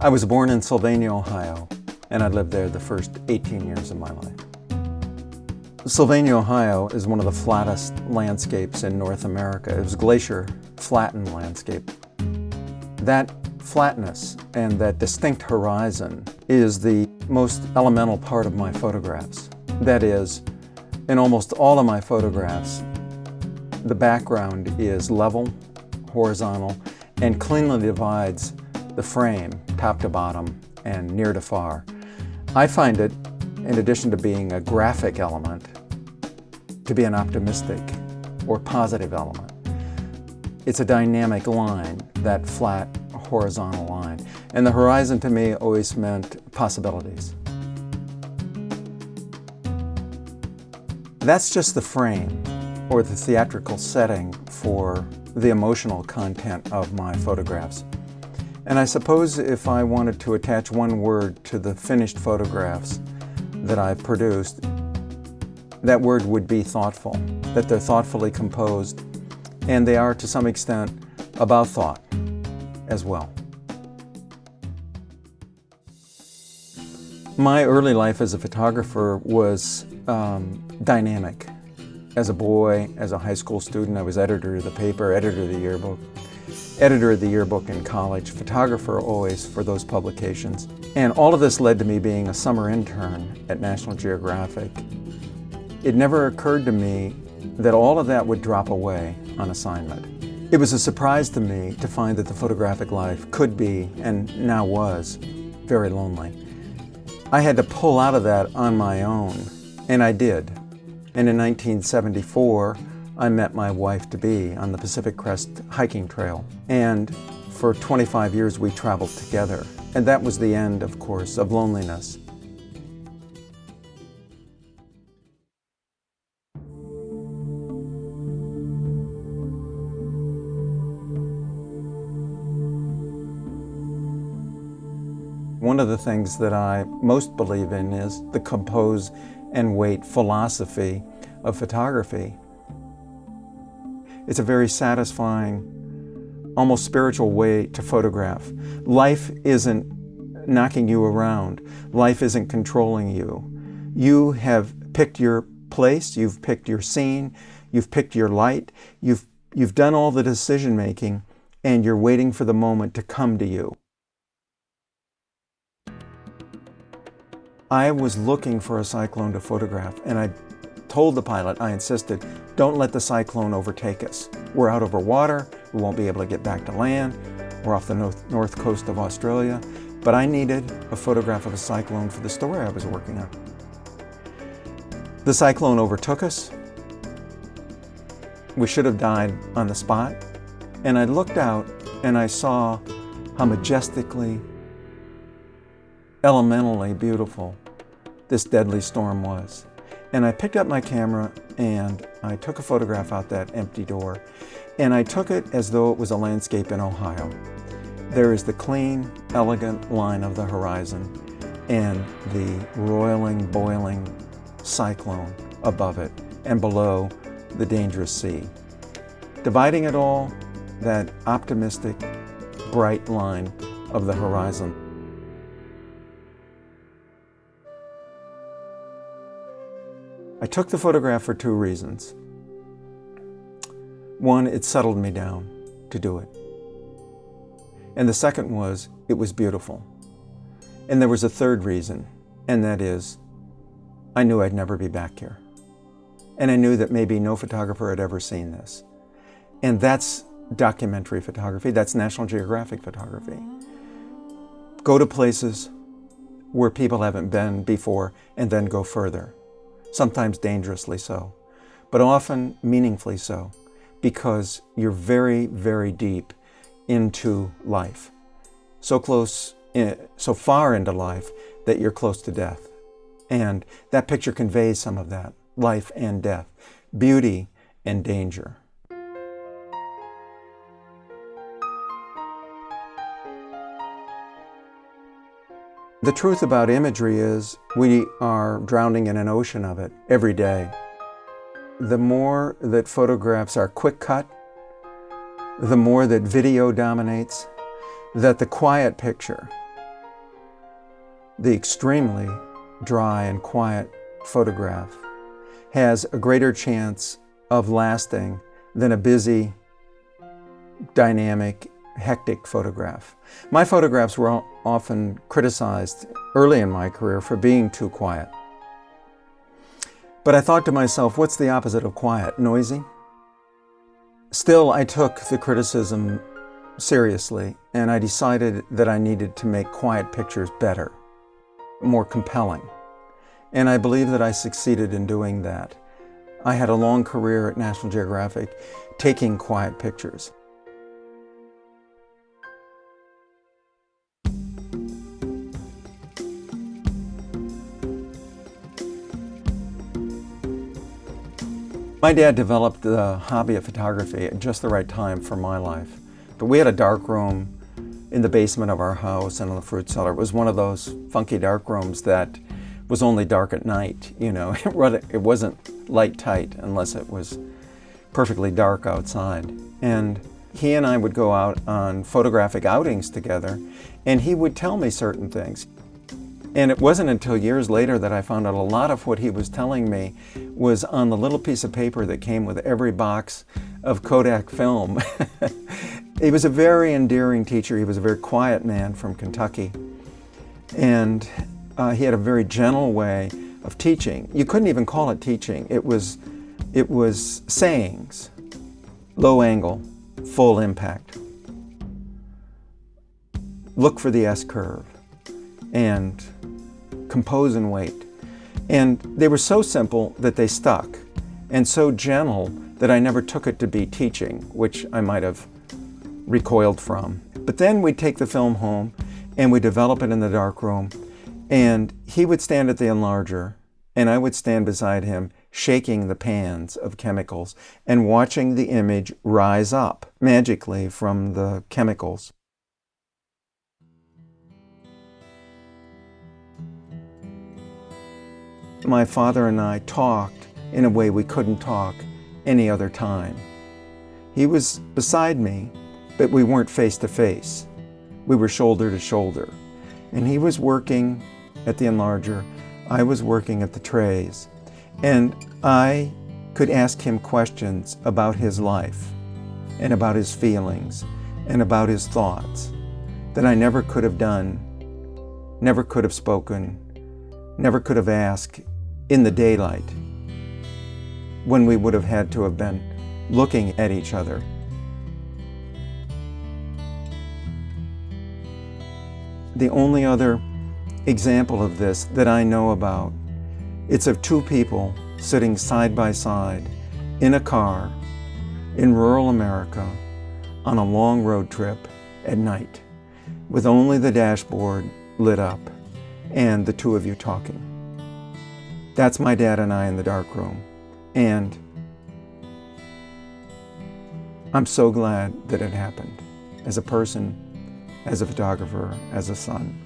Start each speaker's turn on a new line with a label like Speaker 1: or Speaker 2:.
Speaker 1: I was born in Sylvania, Ohio, and I lived there the first 18 years of my life. Sylvania, Ohio is one of the flattest landscapes in North America. It was glacier flattened landscape. That flatness and that distinct horizon is the most elemental part of my photographs. That is, in almost all of my photographs, the background is level, horizontal, and cleanly divides the frame, top to bottom and near to far. I find it, in addition to being a graphic element, to be an optimistic or positive element. It's a dynamic line, that flat horizontal line. And the horizon to me always meant possibilities. That's just the frame or the theatrical setting for the emotional content of my photographs. And I suppose if I wanted to attach one word to the finished photographs that I've produced, that word would be thoughtful, that they're thoughtfully composed, and they are to some extent about thought as well. My early life as a photographer was dynamic. As a boy, as a high school student, I was editor of the paper, editor of the yearbook in college, photographer always for those publications. And all of this led to me being a summer intern at National Geographic. It never occurred to me that all of that would drop away on assignment. It was a surprise to me to find that the photographic life could be, and now was, very lonely. I had to pull out of that on my own, and I did. And in 1974, I met my wife-to-be on the Pacific Crest hiking trail. And for 25 years, we traveled together. And that was the end, of course, of loneliness. One of the things that I most believe in is the compose and wait philosophy of photography. It's a very satisfying, almost spiritual way to photograph. Life isn't knocking you around. Life isn't controlling you. You have picked your place, you've picked your scene, you've picked your light, you've done all the decision making, and you're waiting for the moment to come to you. I was looking for a cyclone to photograph, and I told the pilot, I insisted, don't let the cyclone overtake us. We're out over water, we won't be able to get back to land, we're off the north coast of Australia, but I needed a photograph of a cyclone for the story I was working on. The cyclone overtook us. We should have died on the spot, and I looked out and I saw how majestically, elementally beautiful this deadly storm was. And I picked up my camera and I took a photograph out that empty door, and I took it as though it was a landscape in Ohio. There is the clean, elegant line of the horizon and the roiling, boiling cyclone above it, and below the dangerous sea. Dividing it all, that optimistic, bright line of the horizon. I took the photograph for two reasons. One, it settled me down to do it. And the second was, it was beautiful. And there was a third reason, and that is, I knew I'd never be back here. And I knew that maybe no photographer had ever seen this. And that's documentary photography, that's National Geographic photography. Go to places where people haven't been before, and then go further. Sometimes dangerously so, but often meaningfully so, because you're very, very deep into life. So close, so far into life that you're close to death. And that picture conveys some of that, life and death, beauty and danger. The truth about imagery is we are drowning in an ocean of it every day. The more that photographs are quick cut, the more that video dominates, that the quiet picture The extremely dry and quiet photograph has a greater chance of lasting than a busy, dynamic, hectic photograph. My photographs were often criticized early in my career for being too quiet. But I thought to myself, what's the opposite of quiet? Noisy? Still, I took the criticism seriously, and I decided that I needed to make quiet pictures better, more compelling. And I believe that I succeeded in doing that. I had a long career at National Geographic taking quiet pictures. My dad developed the hobby of photography at just the right time for my life. But we had a dark room in the basement of our house and in the fruit cellar. It was one of those funky dark rooms that was only dark at night. You know, it wasn't light tight unless it was perfectly dark outside. And he and I would go out on photographic outings together, and he would tell me certain things. And it wasn't until years later that I found out a lot of what he was telling me was on the little piece of paper that came with every box of Kodak film. He was a very endearing teacher. He was a very quiet man from Kentucky. And he had a very gentle way of teaching. You couldn't even call it teaching. It was sayings, low angle, full impact. Look for the S-curve and compose and wait. And they were so simple that they stuck, and so gentle that I never took it to be teaching, which I might have recoiled from. But then we'd take the film home and we'd develop it in the dark room, and he would stand at the enlarger and I would stand beside him shaking the pans of chemicals and watching the image rise up magically from the chemicals. My father and I talked in a way we couldn't talk any other time. He was beside me, but we weren't face to face. We were shoulder to shoulder. And he was working at the enlarger, I was working at the trays. And I could ask him questions about his life and about his feelings and about his thoughts that I never could have done, never could have spoken, never could have asked in the daylight when we would have had to have been looking at each other. The only other example of this that I know about, it's of two people sitting side by side in a car in rural America on a long road trip at night with only the dashboard lit up and the two of you talking. That's my dad and I in the dark room. And I'm so glad that it happened as a person, as a photographer, as a son.